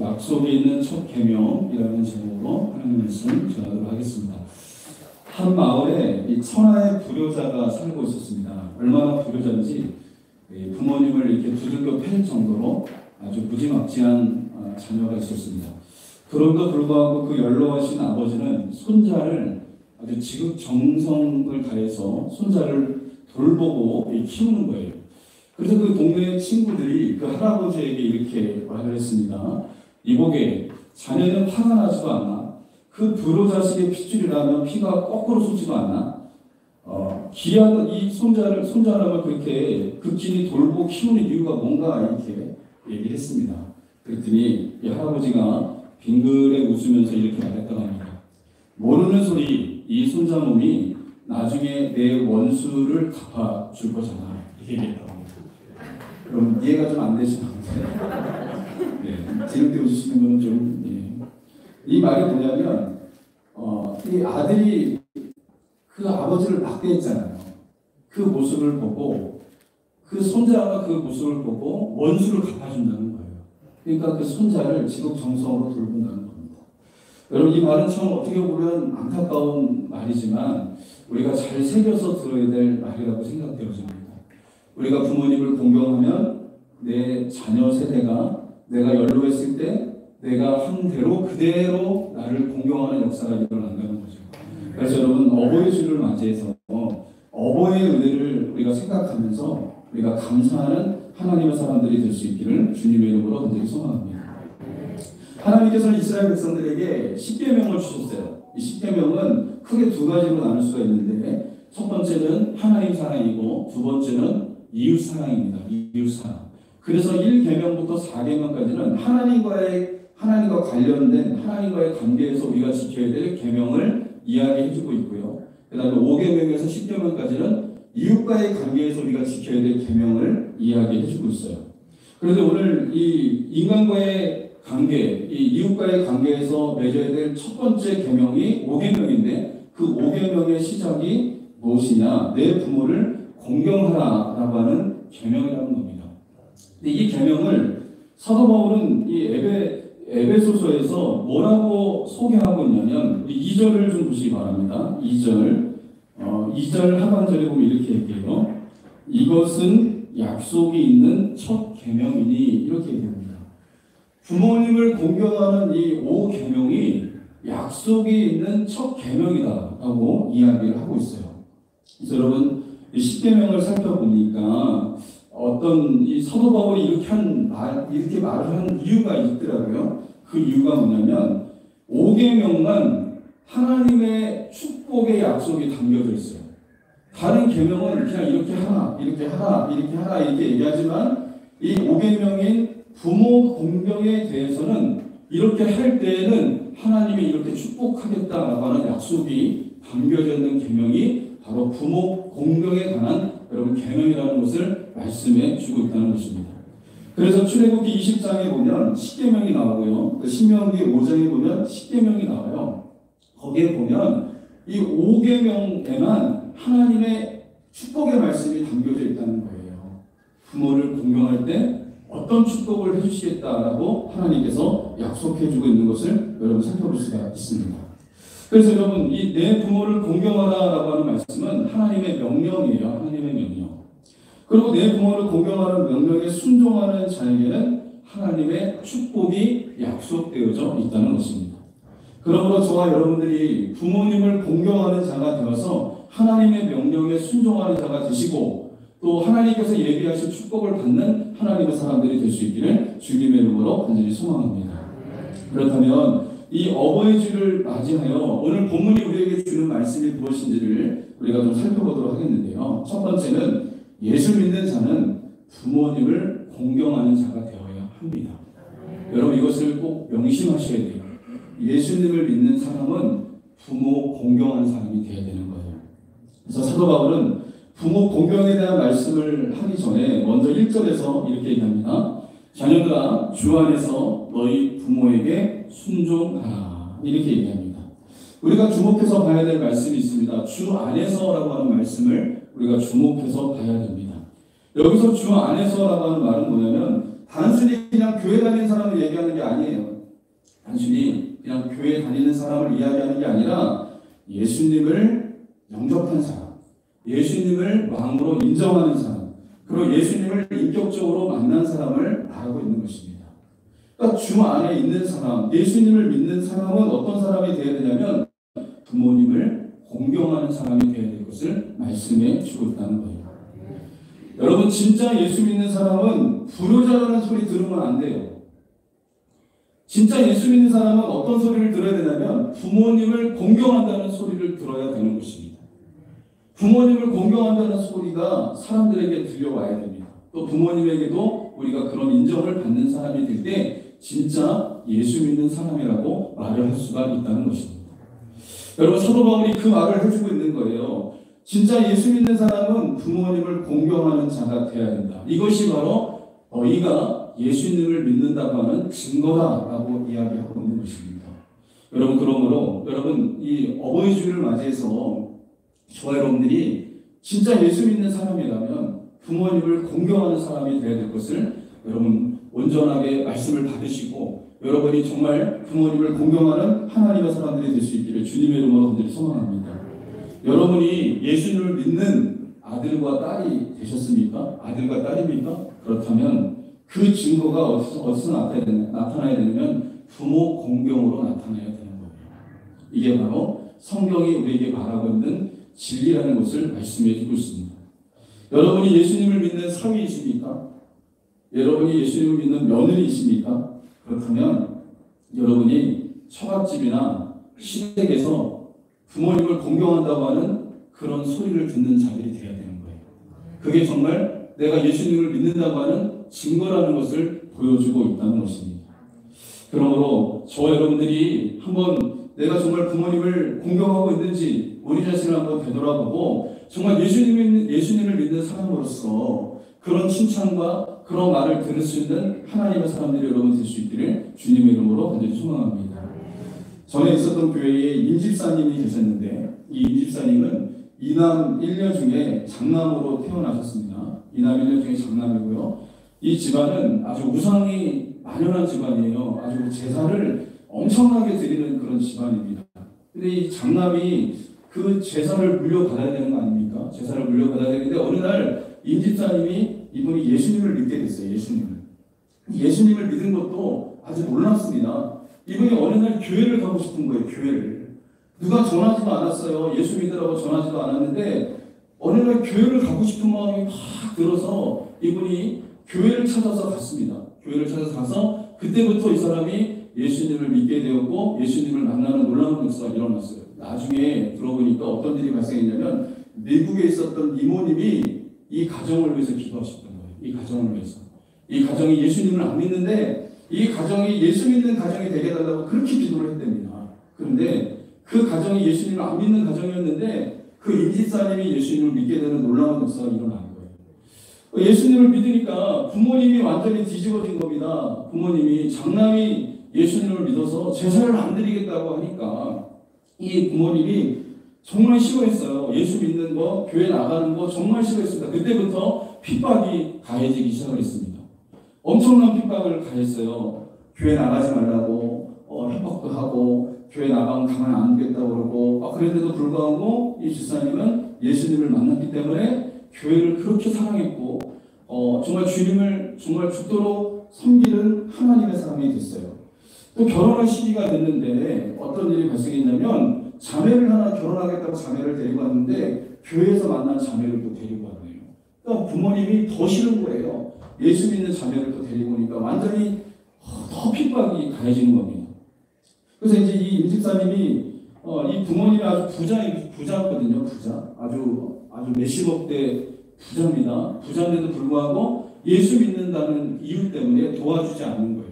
약속에 있는 첫 계명이라는 제목으로 하나님 말씀 전하도록 하겠습니다. 한 마을에 이 천하의 불효자가 살고 있었습니다. 얼마나 불효자인지 부모님을 이렇게 두들겨 팰 정도로 아주 무지막지한 자녀가 있었습니다. 그럼에도 불구하고 그 연로하신 아버지는 손자를 아주 지극정성을 다해서 손자를 돌보고 키우는 거예요. 그래서 그 동네 친구들이 그 할아버지에게 이렇게 말을 했습니다. 이보게, 자네는 화가 나지도 않나? 그 불효자식의 핏줄이라면 피가 거꾸로 솟지도 않나? 귀한 이 손자랑을 그렇게 극진히 돌보고 키우는 이유가 뭔가 이렇게 얘기를 했습니다. 그랬더니 이 할아버지가 빙그레 웃으면서 이렇게 말했다고 합니다. 모르는 소리, 이 손자놈이 나중에 내 원수를 갚아줄 거잖아. 이렇게 얘기했다고 합니다. 그럼 이해가 좀 안 되시나요? 네, 재밌게 웃으시는 분은 좀, 이 말이 뭐냐면, 이 아들이 그 아버지를 막대했잖아요. 그 모습을 보고, 그 손자가 그 모습을 보고 원수를 갚아준다는 거예요. 그러니까 그 손자를 지극정성으로 돌본다는 겁니다. 여러분, 이 말은 참 어떻게 보면 안타까운 말이지만 우리가 잘 새겨서 들어야 될 말이라고 생각되어집니다. 우리가 부모님을 공경하면 내 자녀 세대가 내가 연로했을 때 내가 한 대로 그대로 나를 공경하는 역사가 일어난다는 거죠. 그래서 여러분, 어버이 주를 맞이해서 어버이의 은혜를 우리가 생각하면서 우리가 감사하는 하나님의 사람들이 될 수 있기를 주님의 이름으로 간절히 소망합니다. 하나님께서는 이스라엘 백성들에게 십계명을 주셨어요. 이 십계명은 크게 두 가지로 나눌 수가 있는데, 첫 번째는 하나님 사랑이고 두 번째는 이웃 사랑입니다. 이웃 사랑. 그래서 1계명부터 4계명까지는 하나님과 관련된 하나님과의 관계에서 우리가 지켜야 될 계명을 이야기해주고 있고요. 그 다음에 5계명에서 10계명까지는 이웃과의 관계에서 우리가 지켜야 될 계명을 이야기해주고 있어요. 그런데 오늘 이 인간과의 관계, 이 이웃과의 관계에서 맺어야 될 첫 번째 계명이 5계명인데 그 5계명의 시작이 무엇이냐? 내 부모를 공경하라라고 하는 계명이라는 겁니다. 근데 이 계명을 사도 바울은 이 에베소서에서 뭐라고 소개하고 있냐면 2절을 좀 보시기 바랍니다. 2절 하반절에 보면 이렇게 얘기해요. 이것은 약속이 있는 첫 계명이니 이렇게 얘기합니다. 부모님을 공경하는 이 5계명이 약속이 있는 첫 계명이다라고 이야기를 하고 있어요. 그래서 여러분, 10계명을 살펴보니까 어떤 이 사도 바울이 이렇게 말을 한 이유가 있더라고요. 그 이유가 뭐냐면 5계명만 하나님의 축복의 약속이 담겨져 있어요. 다른 계명은 그냥 이렇게 하라, 이렇게 하라, 이렇게 하라 이렇게 얘기하지만 이 5계명인 부모 공경에 대해서는 이렇게 할 때에는 하나님이 이렇게 축복하겠다라고 하는 약속이 담겨져 있는 계명이 바로 부모 공경에 관한 여러분 계명이라는 것을 말씀해 주고 있다는 것입니다. 그래서 출애굽기 20장에 보면 10계명이 나오고요. 신명기 5장에 보면 10계명이 나와요. 거기에 보면 이 5계명에만 하나님의 축복의 말씀이 담겨져 있다는 거예요. 부모를 공경할 때 어떤 축복을 해주시겠다라고 하나님께서 약속해주고 있는 것을 여러분 살펴볼 수가 있습니다. 그래서 여러분, 이 내 부모를 공경하라라고 하는 말씀은 하나님의 명령이에요. 하나님의 명령. 그리고 내 부모를 공경하는 명령에 순종하는 자에게는 하나님의 축복이 약속되어져 있다는 것입니다. 그러므로 저와 여러분들이 부모님을 공경하는 자가 되어서 하나님의 명령에 순종하는 자가 되시고 또 하나님께서 예비하신 축복을 받는 하나님의 사람들이 될 수 있기를 주님의 이름으로 간절히 소망합니다. 그렇다면 이 어버이 주를 맞이하여 오늘 본문이 우리에게 주는 말씀이 무엇인지를 우리가 좀 살펴보도록 하겠는데요. 첫 번째는 예수 믿는 자는 부모님을 공경하는 자가 되어야 합니다. 여러분, 이것을 꼭 명심하셔야 돼요. 예수님을 믿는 사람은 부모 공경하는 사람이 되어야 되는 거예요. 그래서 사도 바울은 부모 공경에 대한 말씀을 하기 전에 먼저 1절에서 이렇게 얘기합니다. 자녀들아, 주 안에서 너희 부모에게 순종하라. 이렇게 얘기합니다. 우리가 주목해서 봐야 될 말씀이 있습니다. 주 안에서라고 하는 말씀을 우리가 주목해서 봐야 됩니다. 여기서 주 안에서라고 하는 말은 뭐냐면 단순히 그냥 교회 다니는 사람을 얘기하는 게 아니에요. 단순히 그냥 교회 다니는 사람을 이야기하는 게 아니라 예수님을 영접한 사람, 예수님을 마음으로 인정하는 사람, 그리고 예수님을 인격적으로 만난 사람을 말하고 있는 것입니다. 그러니까 주 안에 있는 사람, 예수님을 믿는 사람은 어떤 사람이 되어야 되냐면 부모님을 공경하는 사람이 되어야 될 것을 말씀해 주고 있다는 거예요. 여러분, 진짜 예수 믿는 사람은 불효자라는 소리 들으면 안 돼요. 진짜 예수 믿는 사람은 어떤 소리를 들어야 되냐면 부모님을 공경한다는 소리를 들어야 되는 것입니다. 부모님을 공경한다는 소리가 사람들에게 들려와야 됩니다. 또 부모님에게도 우리가 그런 인정을 받는 사람이 될 때 진짜 예수 믿는 사람이라고 말을 할 수가 있다는 것입니다. 여러분, 사도 바울이 그 말을 해주고 있는 거예요. 진짜 예수 믿는 사람은 부모님을 공경하는 자가 되어야 된다. 이것이 바로 너희가 예수님을 믿는다고 하는 증거다라고 이야기하고 있는 것입니다. 여러분, 그러므로 여러분, 이 어버이 주일을 맞이해서 저와 여러분들이 진짜 예수 믿는 사람이라면 부모님을 공경하는 사람이 되어야 될 것을 여러분 온전하게 말씀을 받으시고 여러분이 정말 부모님을 공경하는 하나님의 사람들이 될 수 있기를 주님의 이름으로 간절히 소망합니다. 여러분이 예수님을 믿는 아들과 딸이 되셨습니까? 아들과 딸입니까? 그렇다면 그 증거가 어디서 나타나야 되냐면 부모 공경으로 나타나야 되는 거예요. 이게 바로 성경이 우리에게 말하고 있는 진리라는 것을 말씀해 주고 있습니다. 여러분이 예수님을 믿는 사위이십니까? 여러분이 예수님을 믿는 며느리이십니까? 그렇다면 여러분이 처갓집이나 시댁에서 부모님을 공경한다고 하는 그런 소리를 듣는 자들이 되어야 되는 거예요. 그게 정말 내가 예수님을 믿는다고 하는 증거라는 것을 보여주고 있다는 것입니다. 그러므로 저와 여러분들이 한번 내가 정말 부모님을 공경하고 있는지 우리 자신을 한번 되돌아보고 정말 예수님을 믿는 사람으로서 그런 칭찬과 그런 말을 들을 수 있는 하나님의 사람들이 여러분 될 수 있기를 주님의 이름으로 간절히 소망합니다. 전에 있었던 교회에 임집사님이 계셨는데 이 임집사님은 이남 1녀 중에 장남으로 태어나셨습니다. 이남 1녀 중에 장남이고요. 이 집안은 아주 우상이 만연한 집안이에요. 아주 제사를 엄청나게 드리는 그런 집안입니다. 근데 이 장남이 그 제사를 물려받아야 되는 거 아닙니까? 제사를 물려받아야 되는데 어느 날 임집사님이 이분이 예수님을 믿게 됐어요. 예수님을 믿은 것도 아주 놀랍습니다. 이분이 어느 날 교회를 가고 싶은 거예요. 교회를. 누가 전하지도 않았어요. 예수 믿으라고 전하지도 않았는데 어느 날 교회를 가고 싶은 마음이 막 들어서 이분이 교회를 찾아서 갔습니다. 교회를 찾아서 가서 그때부터 이 사람이 예수님을 믿게 되었고 예수님을 만나는 놀라운 역사가 일어났어요. 나중에 들어보니까 어떤 일이 발생했냐면 미국에 있었던 이모님이 이 가정을 위해서 기도하셨던 거예요. 이 가정을 위해서. 이 가정이 예수님을 안 믿는데 이 가정이 예수 믿는 가정이 되게 해달라고 그렇게 기도를 했답니다. 그런데 그 가정이 예수님을 안 믿는 가정이었는데 그 임집사님이 예수님을 믿게 되는 놀라운 역사가 일어난 거예요. 예수님을 믿으니까 부모님이 완전히 뒤집어진 겁니다. 부모님이 장남이 예수님을 믿어서 제사를 안 드리겠다고 하니까 이 부모님이 정말 싫어했어요. 예수 믿는 거, 교회 나가는 거 정말 싫어했습니다. 그때부터 핍박이 가해지기 시작을 했습니다. 엄청난 핍박을 가했어요. 교회 나가지 말라고 협박도 하고 교회 나가면 가만 안 두겠다고 그러고 그런데도 불구하고 이 집사님은 예수님을 만났기 때문에 교회를 그렇게 사랑했고 정말 주님을 정말 죽도록 섬기는 하나님의 사람이 됐어요. 또 결혼할 시기가 됐는데 어떤 일이 발생했냐면 자매를 하나 결혼하겠다고 자매를 데리고 왔는데 교회에서 만난 자매를 또 데리고 왔네요. 그러니까 부모님이 더 싫은 거예요. 예수 믿는 자매를 또 데리고 오니까 완전히 더 핍박이 가해지는 겁니다. 그래서 이제 이 임집사님이 이 부모님이 아주 부자거든요. 부자. 아주 몇십억대 부자입니다. 부자인데도 불구하고 예수 믿는다는 이유 때문에 도와주지 않는 거예요.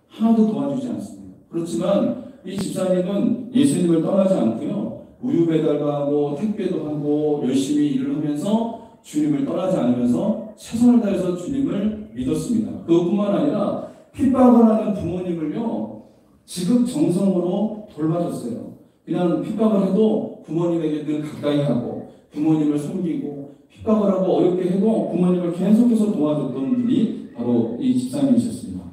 하나도 도와주지 않습니다. 그렇지만 이 집사님은 예수님을 떠나지 않고요. 우유 배달도 하고 택배도 하고 열심히 일을 하면서 주님을 떠나지 않으면서 최선을 다해서 주님을 믿었습니다. 그것뿐만 아니라 핍박을 하는 부모님을요. 지극정성으로 돌봐줬어요. 그냥 핍박을 해도 부모님에게 늘 가까이 하고 부모님을 섬기고 핍박을 하고 어렵게 해도 부모님을 계속해서 도와줬던 분이 바로 이 집사님이셨습니다.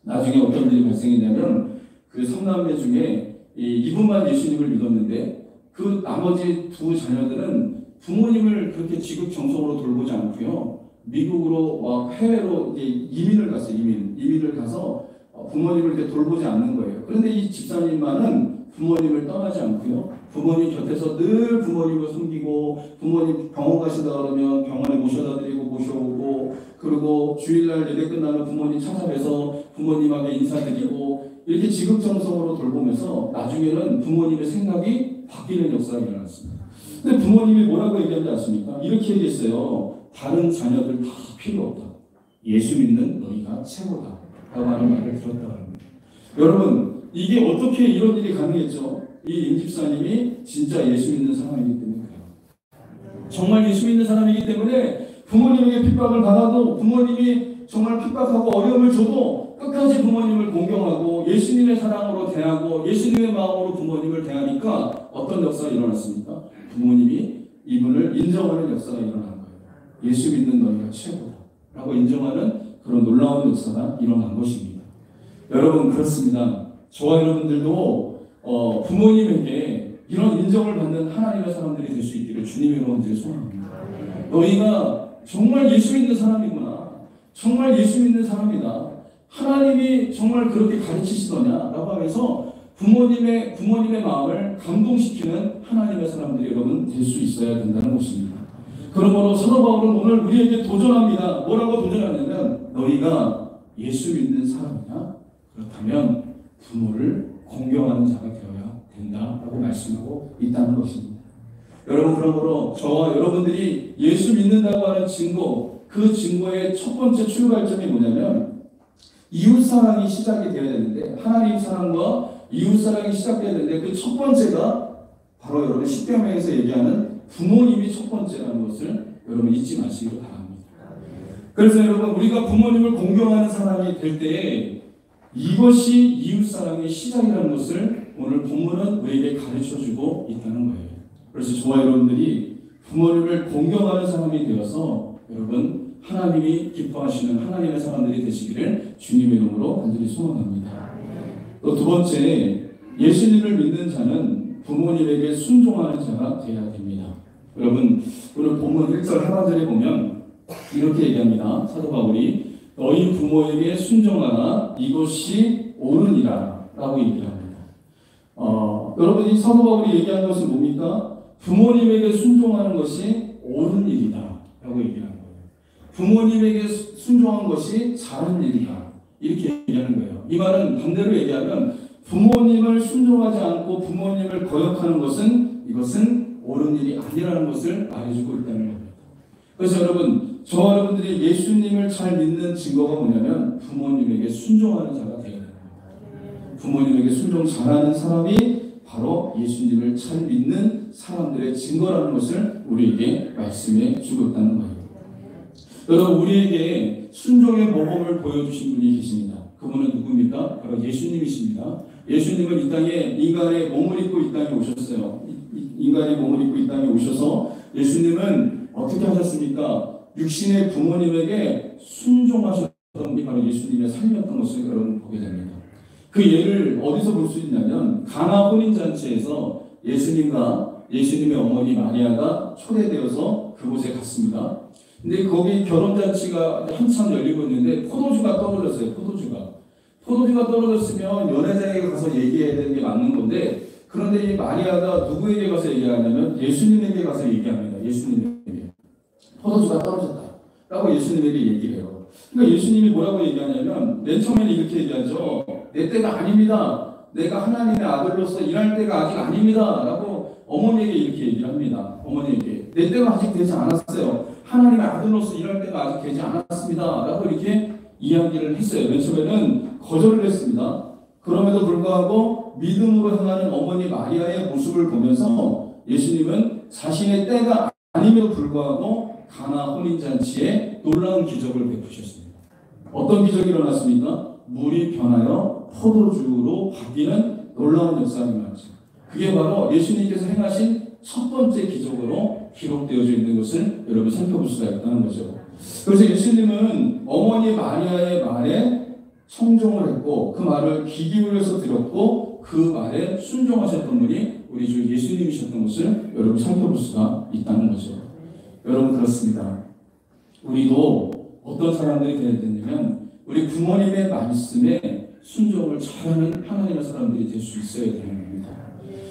나중에 어떤 일이 발생했냐면 그 3남매 중에 이분만 예수님을 믿었는데 그 나머지 두 자녀들은 부모님을 그렇게 지극정성으로 돌보지 않고요. 미국으로 막 해외로 이민을 갔어요. 이민을 가서 부모님을 이렇게 돌보지 않는 거예요. 그런데 이 집사님만은 부모님을 떠나지 않고요. 부모님 곁에서 늘 부모님을 섬기고 부모님 병원 가시다 그러면 병원에 모셔다 드리고 모셔오고 그리고 주일날 예배 끝나면 부모님 찾아뵈서 부모님에게 인사드리고 이렇게 지극정성으로 돌보면서 나중에는 부모님의 생각이 바뀌는 역사가 일어났습니다. 근데 부모님이 뭐라고 얘기하지 않습니까? 이렇게 얘기했어요. 다른 자녀들 다 필요 없다. 예수 믿는 너희가 최고다. 라고 하는 말을 들었다고 합니다. 여러분, 이게 어떻게 이런 일이 가능했죠? 이 임집사님이 진짜 예수 믿는 사람이기 때문에 그래요. 정말 예수 믿는 사람이기 때문에 부모님에게 핍박을 받아도 부모님이 정말 핍박하고 어려움을 줘도 끝까지 부모님을 공경하고 예수님의 사랑으로 대하고 예수님의 마음으로 부모님을 대하니까 어떤 역사가 일어났습니까? 부모님이 이분을 인정하는 역사가 일어난 거예요. 예수 믿는 너희가 최고다 라고 인정하는 그런 놀라운 역사가 일어난 것입니다. 여러분 그렇습니다. 저와 여러분들도 부모님에게 이런 인정을 받는 하나님의 사람들이 될 수 있기를 주님의 이름으로 소원합니다. 너희가 정말 예수 믿는 사람이구나. 정말 예수 믿는 사람이다. 하나님이 정말 그렇게 가르치시더냐라고 하면서 부모님의 마음을 감동시키는 하나님의 사람들이 여러분 될 수 있어야 된다는 것입니다. 그러므로 사도 바울은 오늘 우리에게 도전합니다. 뭐라고 도전하냐면 너희가 예수 믿는 사람이냐? 그렇다면 부모를 공경하는 자가 되어야 된다라고 말씀하고 있다는 것입니다. 여러분 그러므로 저와 여러분들이 예수 믿는다고 하는 증거, 그 증거의 첫 번째 출발점이 뭐냐면 이웃사랑이 시작이 되어야 되는데 하나님 사랑과 이웃사랑이 시작되어야 되는데 그 첫 번째가 바로 여러분 십계명에서 얘기하는 부모님이 첫 번째라는 것을 여러분 잊지 마시기를 바랍니다. 그래서 여러분 우리가 부모님을 공경하는 사람이 될 때에 이것이 이웃사랑의 시작이라는 것을 오늘 본문은 우리에게 가르쳐주고 있다는 거예요. 그래서 저와 여러분들이 부모님을 공경하는 사람이 되어서 여러분 하나님이 기뻐하시는 하나님의 사람들이 되시기를 주님의 이름으로 간절히 소원합니다. 또 두 번째, 예수님을 믿는 자는 부모님에게 순종하는 자가 되어야 됩니다. 여러분 오늘 본문 1절 하반절에 보면 이렇게 얘기합니다. 사도 바울이 너희 부모에게 순종하라 이것이 옳으니라 라고 얘기합니다. 여러분이 사도 바울이 얘기한 것은 뭡니까? 부모님에게 순종하는 것이 옳은 일이다 라고 얘기하는 거예요. 부모님에게 순종한 것이 잘한 일이다 이렇게 얘기하는 거예요. 이 말은 반대로 얘기하면 부모님을 순종하지 않고 부모님을 거역하는 것은 이것은 옳은 일이 아니라는 것을 말해주고 있다는 겁니다. 그래서 여러분 저와 여러분들이 예수님을 잘 믿는 증거가 뭐냐면 부모님에게 순종하는 자가 되어야 됩니다. 부모님에게 순종 잘하는 사람이 바로 예수님을 잘 믿는 사람들의 증거라는 것을 우리에게 말씀해 주고 있다는 거예요. 여러분 우리에게 순종의 모범을 보여주신 분이 계십니다. 그분은 누굽니까? 바로 예수님이십니다. 예수님은 이 땅에 인간의 몸을 입고 이 땅에 오셨어요. 인간의 몸을 입고 이 땅에 오셔서 예수님은 어떻게 하셨습니까? 육신의 부모님에게 순종하셨던 분이 바로 예수님의 삶이었던 것을 여러분 보게 됩니다. 그 예를 어디서 볼 수 있냐면 가나 혼인잔치에서 예수님과 예수님의 어머니 마리아가 초대되어서 그곳에 갔습니다. 근데 거기 결혼잔치가 한참 열리고 있는데 포도주가 떨어졌어요. 포도주가 떨어졌으면 연회장에 가서 얘기해야 되는 게 맞는 건데 그런데 이 마리아가 누구에게 가서 얘기하냐면 예수님에게 가서 얘기합니다. 예수님에게 포도주가 떨어졌다 라고 예수님에게 얘기를 해요. 그러니까 예수님이 뭐라고 얘기하냐면 맨 처음에는 이렇게 얘기하죠. 내 때가 아닙니다. 내가 하나님의 아들로서 일할 때가 아직 아닙니다 라고 어머니에게 이렇게 얘기를 합니다. 어머니에게 내 때가 아직 되지 않았어요. 하나님의 아들로서 일할 때가 아직 되지 않았습니다 라고 이렇게 이야기를 했어요. 맨 처음에는 거절을 했습니다. 그럼에도 불구하고 믿음으로 행하는 어머니 마리아의 모습을 보면서 예수님은 자신의 때가 아님에도 불구하고 가나 혼인잔치에 놀라운 기적을 베푸셨습니다. 어떤 기적이 일어났습니까? 물이 변하여 포도주로 바뀌는 놀라운 역사가 일어났죠. 그게 바로 예수님께서 행하신 첫 번째 기적으로 기록되어져 있는 것을 여러분 살펴볼 수가 있다는 거죠. 그래서 예수님은 어머니 마리아의 말에 청종을 했고 그 말을 귀 기울여서 들었고 그 말에 순종하셨던 분이 우리 주 예수님이셨던 것을 여러분 살펴볼 수가 있다는 거죠. 여러분 그렇습니다. 우리도 어떤 사람들이 되어야 되냐면 우리 부모님의 말씀에 순종을 잘하는 하나님의 사람들이 될 수 있어야 되는 겁니다.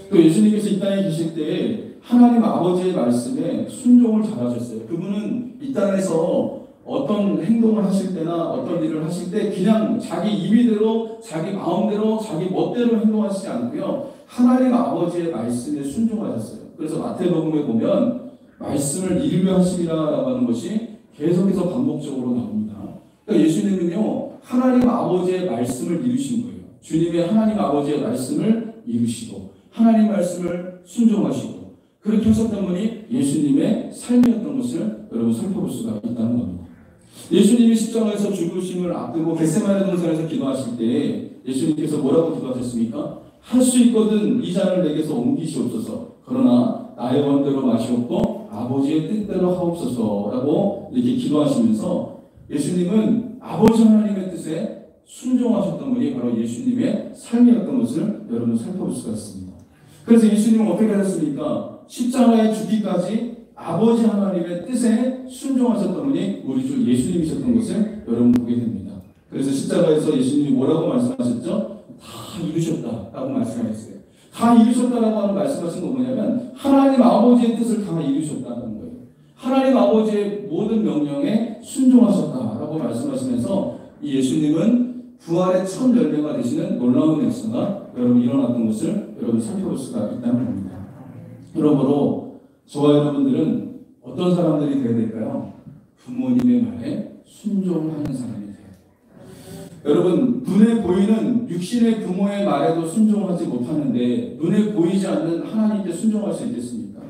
또 예수님께서 이 땅에 계실 때 하나님 아버지의 말씀에 순종을 잘하셨어요. 그분은 이 땅에서 어떤 행동을 하실 때나 어떤 일을 하실 때 그냥 자기 임의대로 자기 마음대로 자기 멋대로 행동하시지 않고요. 하나님 아버지의 말씀에 순종하셨어요. 그래서 마태복음에 보면 말씀을 이루려 하심이라고 하는 것이 계속해서 반복적으로 나옵니다. 그러니까 예수님은요. 하나님 아버지의 말씀을 이루신 거예요. 주님의 하나님 아버지의 말씀을 이루시고 하나님 말씀을 순종하시고 그렇게 하셨던 분이 예수님의 삶이었던 것을 여러분 살펴볼 수가 있다는 겁니다. 예수님이 십자가에서 죽으심을 앞두고 겟세마네 동산에서 기도하실 때 예수님께서 뭐라고 기도하셨습니까? 할 수 있거든 이 잔을 내게서 옮기시옵소서. 그러나 나의 원대로 마시옵고 아버지의 뜻대로 하옵소서라고 이렇게 기도하시면서 예수님은 아버지 하나님의 뜻에 순종하셨던 분이 바로 예수님의 삶이었던 것을 여러분 살펴볼 수가 있습니다. 그래서 예수님은 어떻게 하셨습니까? 십자가에 죽기까지 아버지 하나님의 뜻에 순종하셨던 분이 우리 주 예수님이셨던 것을 여러분 보게 됩니다. 그래서 십자가에서 예수님이 뭐라고 말씀하셨죠? 다 이루셨다라고 말씀하셨어요. 다 이루셨다라고 하는 말씀하신 건 뭐냐면 하나님 아버지의 뜻을 다 이루셨다는 거예요. 하나님 아버지의 모든 명령에 순종하셨다라고 말씀하시면서 이 예수님은 부활의 첫 열매가 되시는 놀라운 역사가 여러분 일어났던 것을 여러분 살펴볼 수가 있다는 겁니다. 그러므로 저와 여러분들은 어떤 사람들이 되어야 될까요? 부모님의 말에 순종하는 사람이 돼요. 여러분 눈에 보이는 육신의 부모의 말에도 순종하지 못하는데 눈에 보이지 않는 하나님께 순종할 수 있겠습니까?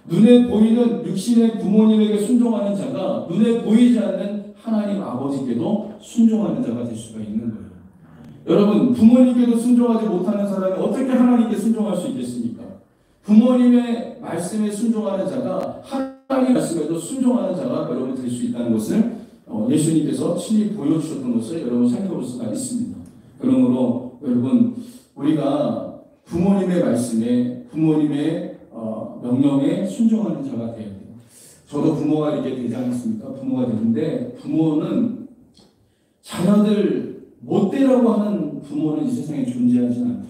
눈에 보이는 육신의 부모님에게 순종하는 자가 눈에 보이지 않는 하나님 아버지께도 순종하는 자가 될 수가 있는 거예요. 여러분 부모님께도 순종하지 못하는 사람이 어떻게 하나님께 순종할 수 있겠습니까? 부모님의 말씀에 순종하는 자가 하나님의 말씀에도 순종하는 자가 여러분 될 수 있다는 것을 예수님께서 친히 보여주셨던 것을 여러분 살펴볼 수가 있습니다. 그러므로 여러분 우리가 부모님의 말씀에 부모님의 명령에 순종하는 자가 되어야 돼요. 저도 부모가 이렇게 되지 않습니까? 부모가 되는데 부모는 자녀들 못되라고 하는 부모는 이 세상에 존재하지 않더라고요.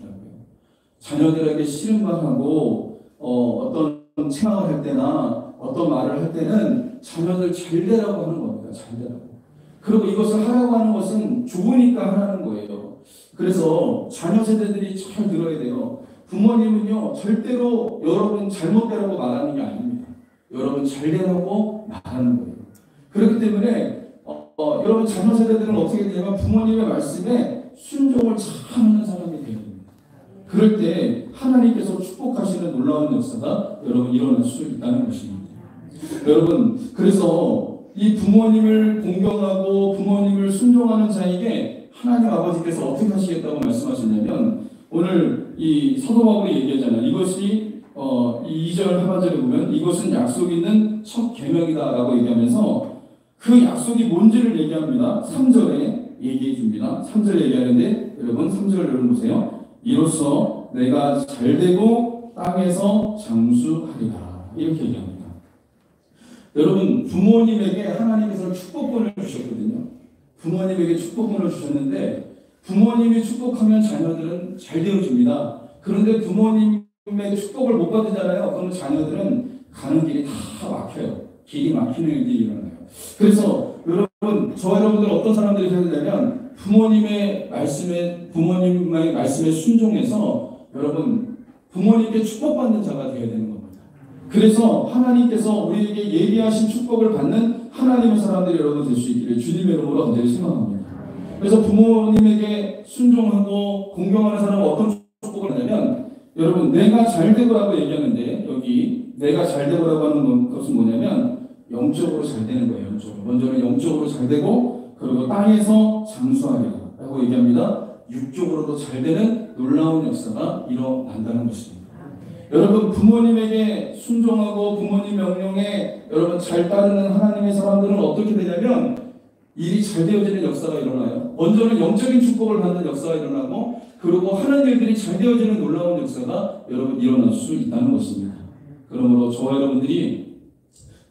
자녀들에게 씨름당하고 어떤 생각을 할 때나 어떤 말을 할 때는 자녀들 잘 되라고 하는 겁니다. 잘 되라고. 그리고 이것을 하라고 하는 것은 좋으니까 하라는 거예요. 그래서 자녀 세대들이 잘 들어야 돼요. 부모님은요 절대로 여러분 잘못되라고 말하는 게 아닙니다. 여러분 잘 되라고 말하는 거예요. 그렇기 때문에 여러분 자녀 세대들은 어떻게 되냐면 부모님의 말씀에 순종을 잘하는 사람이 되야 됩니다. 그럴 때 하나님께서 축복하시는 놀라운 역사가 여러분 일어날 수 있다는 것입니다. 여러분 그래서 이 부모님을 공경하고 부모님을 순종하는 자에게 하나님 아버지께서 어떻게 하시겠다고 말씀하셨냐면 오늘 이 사도 바울이 얘기하잖아요. 이것이 2절 하반절에 보면 이것은 약속 있는 첫 계명이다라고 얘기하면서 그 약속이 뭔지를 얘기합니다. 3절에 얘기해 줍니다. 3절에 얘기하는데 여러분 3절 여러분 보세요. 이로써 내가 잘되고 땅에서 장수하리라 이렇게 얘기합니다. 여러분 부모님에게 하나님께서 축복권을 주셨거든요. 부모님에게 축복권을 주셨는데 부모님이 축복하면 자녀들은 잘 되어줍니다. 그런데 부모님의 축복을 못 받으잖아요. 그럼 자녀들은 가는 길이 다 막혀요. 길이 막히는 일이 일어나요. 그래서 여러분, 저와 여러분들 어떤 사람들이 되야 되냐면 부모님의 말씀에 순종해서 여러분 부모님께 축복받는 자가 되어야 되는 겁니다. 그래서 하나님께서 우리에게 예비하신 축복을 받는 하나님의 사람들이 여러분 될 수 있기를 주님의 이름으로 간절히 생각합니다. 그래서 부모님에게 순종하고 공경하는 사람은 어떤 축복을 하냐면 여러분 내가 잘되고라고 얘기하는데 여기 내가 잘되고라고 하는 것은 뭐냐면 영적으로 잘 되는 거예요. 영적으로. 먼저는 영적으로 잘 되고 그리고 땅에서 장수하리라고 얘기합니다. 육적으로도 잘 되는 놀라운 역사가 일어난다는 것입니다. 여러분 부모님에게 순종하고 부모님 명령에 여러분 잘 따르는 하나님의 사람들은 어떻게 되냐면 일이 잘 되어지는 역사가 일어나요. 먼저는 영적인 축복을 받는 역사가 일어나고 그리고 하는 일들이 잘 되어지는 놀라운 역사가 여러분 일어날 수 있다는 것입니다. 그러므로 저와 여러분들이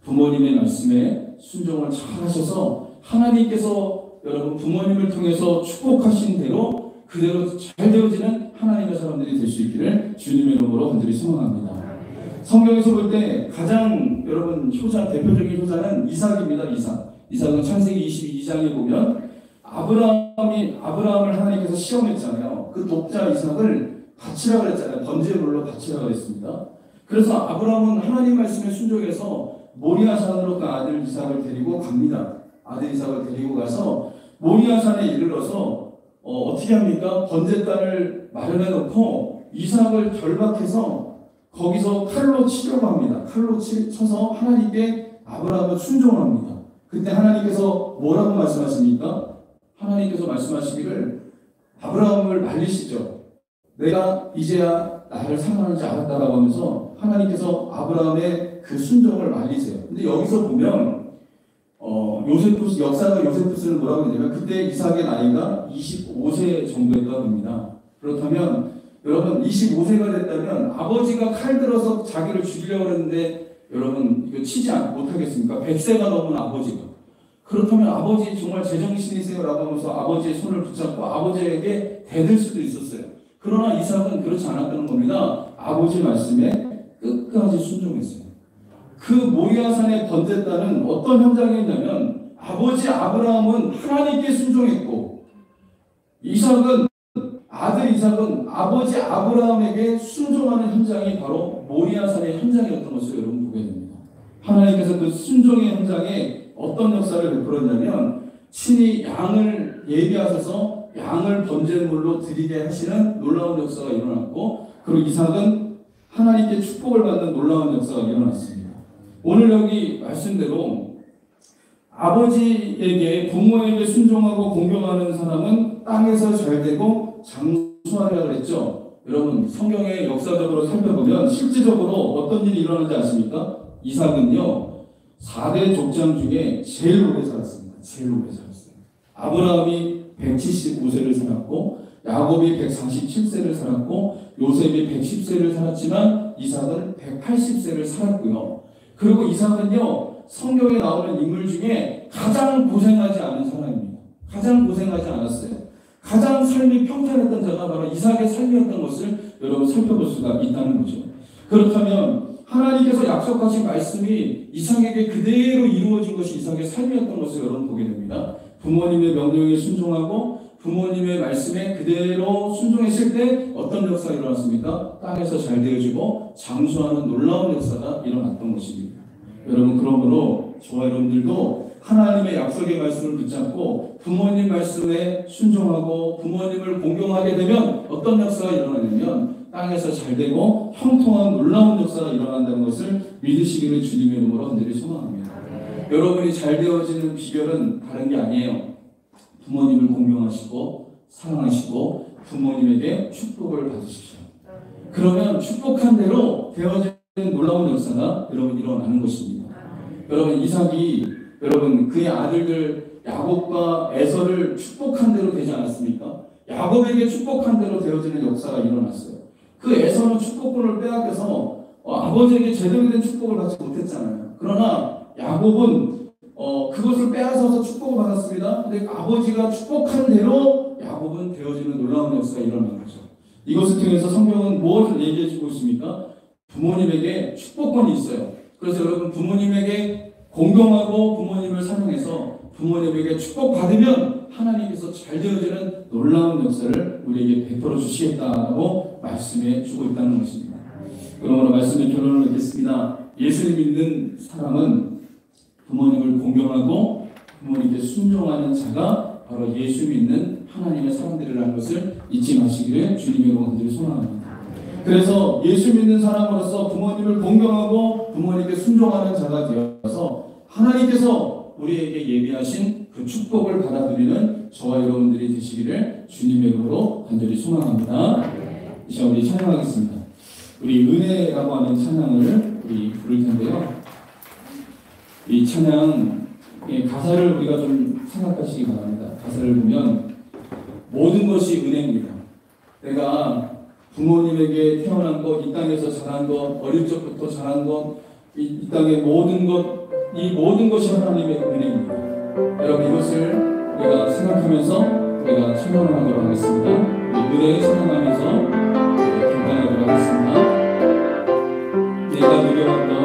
부모님의 말씀에 순종을 잘 하셔서 하나님께서 여러분 부모님을 통해서 축복하신 대로 그대로 잘 되어지는 하나님의 사람들이 될 수 있기를 주님의 이름으로 간절히 소망합니다. 성경에서 볼 때 가장 여러분 효자, 대표적인 효자는 이삭입니다. 이삭은 창세기 22장에 보면 아브라함을 하나님께서 시험했잖아요. 그 독자 이삭을 바치라 그랬잖아요. 번제물로 바치라 그랬습니다. 그래서 아브라함은 하나님 말씀에 순종해서 모리아산으로 그 아들 이삭을 데리고 갑니다. 아들 이삭을 데리고 가서 모리아산에 이르러서 어떻게 합니까? 번제단을 마련해 놓고 이삭을 결박해서 거기서 칼로 치려고 합니다. 칼로 쳐서 하나님께 아브라함을 순종합니다. 그때 하나님께서 뭐라고 말씀하십니까? 하나님께서 말씀하시기를 아브라함을 말리시죠. 내가 이제야 나를 사랑하는지 알았다라고 하면서 하나님께서 아브라함의 그 순종을 말리세요. 근데 여기서 보면 요세푸스, 역사가 요세푸스는 뭐라고 하냐면 그때 이삭의 나이가 25세 정도였다고 합니다. 그렇다면 여러분 25세가 됐다면 아버지가 칼 들어서 자기를 죽이려고 했는데 여러분 이거 치지 못하겠습니까? 100세가 넘은 아버지가. 그렇다면 아버지 정말 제정신이세요? 라고 하면서 아버지의 손을 붙잡고 아버지에게 대들 수도 있었어요. 그러나 이삭은 그렇지 않았다는 겁니다. 아버지 말씀에 끝까지 순종했어요. 그 모리아산의 번제단은 어떤 현장이었냐면 아버지 아브라함은 하나님께 순종했고 아들 이삭은 아버지 아브라함에게 순종하는 현장이 바로 모리아산의 현장이었던 것을 여러분 보게 됩니다. 하나님께서 그 순종의 현장에 어떤 역사를 베풀었냐면 친히 양을 예비하셔서 양을 번제물로 드리게 하시는 놀라운 역사가 일어났고 그리고 이삭은 하나님께 축복을 받는 놀라운 역사가 일어났습니다. 오늘 여기 말씀대로 아버지에게 부모에게 순종하고 공경하는 사람은 땅에서 잘되고 장수하리라 그랬죠. 여러분 성경의 역사적으로 살펴보면 실질적으로 어떤 일이 일어나는지 아십니까? 이삭은요 4대 족장 중에 제일 오래 살았습니다. 제일 오래 살았어요. 아브라함이 175세를 살았고 야곱이 147세를 살았고 요셉이 110세를 살았지만 이삭은 180세를 살았고요. 그리고 이삭은요 성경에 나오는 인물 중에 가장 고생하지 않은 사람입니다. 가장 고생하지 않았어요. 가장 삶이 평탄했던 자가 바로 이삭의 삶이었던 것을 여러분 살펴볼 수가 있다는 거죠. 그렇다면 하나님께서 약속하신 말씀이 이삭에게 그대로 이루어진 것이 이삭의 삶이었던 것을 여러분 보게 됩니다. 부모님의 명령에 순종하고 부모님의 말씀에 그대로 순종했을 때 어떤 역사가 일어났습니까? 땅에서 잘 되어지고 장수하는 놀라운 역사가 일어났던 것입니다. 여러분 그러므로 저와 여러분들도 하나님의 약속의 말씀을 붙잡고 부모님 말씀에 순종하고 부모님을 공경하게 되면 어떤 역사가 일어나냐면 땅에서 잘되고 형통한 놀라운 역사가 일어난다는 것을 믿으시기를 주님의 이름으로 간절히 소망합니다. 여러분이 잘 되어지는 비결은 다른 게 아니에요. 부모님을 공경하시고 사랑하시고 부모님에게 축복을 받으십시오. 그러면 축복한 대로 되어지는 놀라운 역사가 여러분 일어나는 것입니다. 여러분 이삭이 여러분 그의 아들들 야곱과 에서를 축복한 대로 되지 않았습니까? 야곱에게 축복한 대로 되어지는 역사가 일어났어요. 그 에서는 축복권을 빼앗겨서 아버지에게 제대로 된 축복을 받지 못했잖아요. 그러나 야곱은 그것을 빼앗아서 축복을 받았습니다. 근데 아버지가 축복한 대로 야곱은 되어지는 놀라운 역사가 일어난 거죠. 이것을 통해서 성경은 무엇을 얘기해 주고 있습니까? 부모님에게 축복권이 있어요. 그래서 여러분 부모님에게 공경하고 부모님을 사랑해서 부모님에게 축복받으면 하나님께서 잘 되어지는 놀라운 역사를 우리에게 베풀어 주시겠다고 말씀해 주고 있다는 것입니다. 그러므로 말씀의 결론을 맺겠습니다. 예수를 믿는 사람은 부모님을 공경하고 부모님께 순종하는 자가 바로 예수 믿는 하나님의 사람들이라는 것을 잊지 마시기를 주님의 이름으로 소망합니다. 그래서 예수 믿는 사람으로서 부모님을 공경하고 부모님께 순종하는 자가 되어서 하나님께서 우리에게 예비하신 그 축복을 받아들이는 저와 여러분들이 되시기를 주님의 이름으로 간절히 소망합니다. 이제 우리 찬양하겠습니다. 우리 은혜라고 하는 찬양을 우리 부를 텐데요. 이 찬양 가사를 우리가 좀 생각하시기 바랍니다. 가사를 보면 모든 것이 은혜입니다. 내가 부모님에게 태어난 것, 이 땅에서 자란 것, 어릴 적부터 자란 것, 이 땅의 모든 것, 이 모든 것이 하나님의 은혜입니다. 여러분 이것을 우리가 생각하면서 우리가 찬양을 하도록 하겠습니다. 은혜에 찬양하면서 감당하도록 하겠습니다. 내가 누려왔던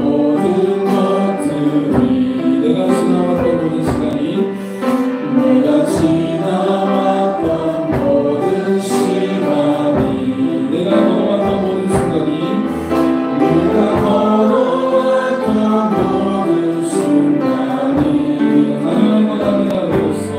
모든 것들이 내가 지나왔던 모든 시간이 내가 지나왔던 모든 시간이 내가 걸어왔던 모든 순간이 내가 걸어왔던 모든 순간이 하나님과 나를 알고서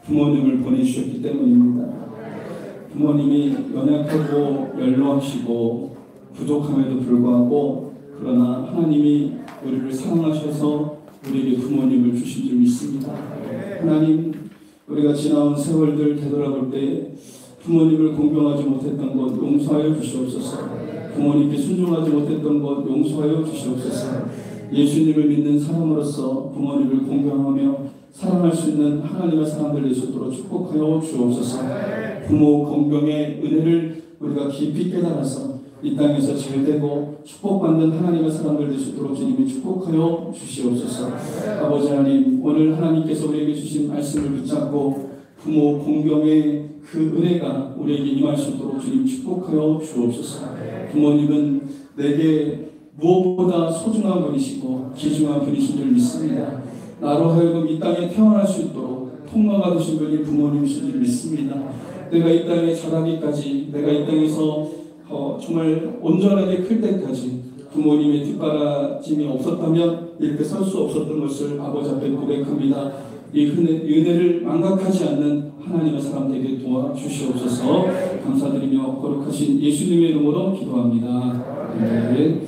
부모님을 보내주셨기 때문입니다. 부모님이 연약하고 연로하시고 부족함에도 불구하고 그러나 하나님이 우리를 사랑하셔서 우리에게 부모님을 주신 줄 믿습니다. 하나님, 우리가 지나온 세월들 되돌아볼 때 부모님을 공경하지 못했던 것 용서하여 주시옵소서. 부모님께 순종하지 못했던 것 용서하여 주시옵소서. 예수님을 믿는 사람으로서 부모님을 공경하며 사랑할 수 있는 하나님의 사람들 될 수 있도록 축복하여 주옵소서. 부모 공경의 은혜를 우리가 깊이 깨달아서 이 땅에서 잘되고 축복받는 하나님의 사람들 될 수 있도록 주님이 축복하여 주시옵소서. 아버지 하나님, 오늘 하나님께서 우리에게 주신 말씀을 붙잡고 부모 공경의 그 은혜가 우리에게 임할 수 있도록 주님 축복하여 주옵소서. 부모님은 내게 무엇보다 소중한 분이시고 귀중한 분이신 줄 믿습니다. 나로 하여금 이 땅에 태어날 수 있도록 통로가 되신 분이 부모님이신 줄 믿습니다. 내가 이 땅에 자라기까지, 내가 이 땅에서 정말 온전하게 클 때까지 부모님의 뒷바라짐이 없었다면 이렇게 설 수 없었던 것을 아버지 앞에 고백합니다. 이 은혜를 망각하지 않는 하나님의 사람 되게 도와주시옵소서. 감사드리며 거룩하신 예수님의 이름으로 기도합니다. 네.